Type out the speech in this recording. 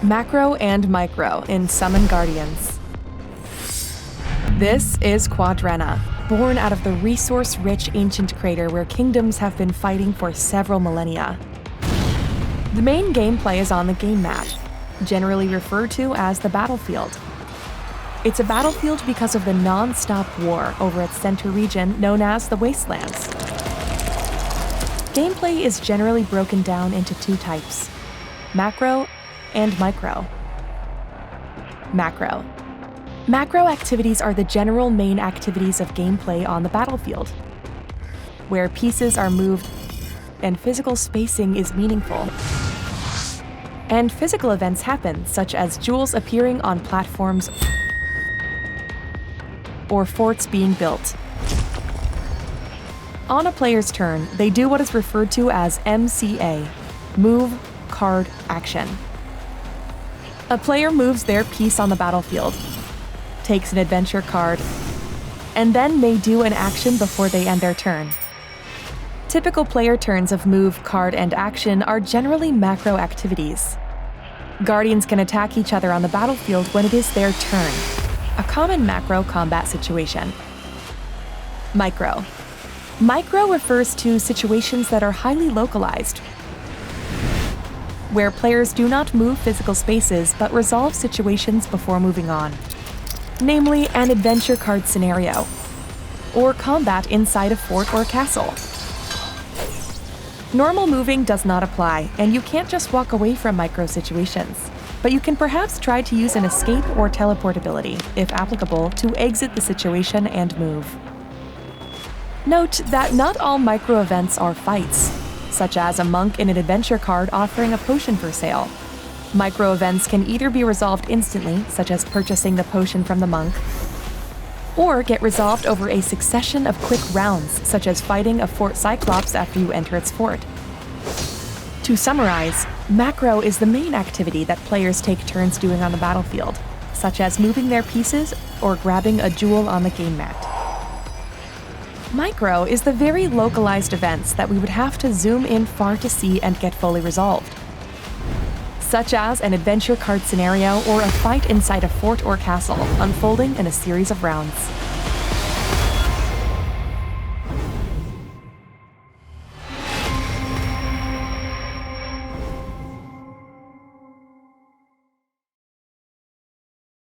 Macro and micro in Summon Guardians. This is Quadrena, born out of the resource-rich ancient crater where kingdoms have been fighting for several millennia. The main gameplay is on the game map, generally referred to as the battlefield. It's a battlefield because of the non-stop war over its center region known as the Wastelands. Gameplay is generally broken down into two types: macro and micro. Macro. Macro activities are the general main activities of gameplay on the battlefield, where pieces are moved and physical spacing is meaningful. And physical events happen, such as jewels appearing on platforms or forts being built. On a player's turn, they do what is referred to as MCA, Move, Card, Action. A player moves their piece on the battlefield, takes an adventure card, and then may do an action before they end their turn. Typical player turns of move, card, and action are generally macro activities. Guardians can attack each other on the battlefield when it is their turn, a common macro combat situation. Micro. Micro refers to situations that are highly localized, where players do not move physical spaces but resolve situations before moving on. Namely, an adventure card scenario, or combat inside a fort or castle. Normal moving does not apply, and you can't just walk away from micro situations, but you can perhaps try to use an escape or teleport ability, if applicable, to exit the situation and move. Note that not all micro events are fights, such as a monk in an adventure card offering a potion for sale. Micro events can either be resolved instantly, such as purchasing the potion from the monk, or get resolved over a succession of quick rounds, such as fighting a Fort Cyclops after you enter its fort. To summarize, macro is the main activity that players take turns doing on the battlefield, such as moving their pieces or grabbing a jewel on the game mat. Micro is the very localized events that we would have to zoom in far to see and get fully resolved, such as an adventure card scenario or a fight inside a fort or castle, unfolding in a series of rounds.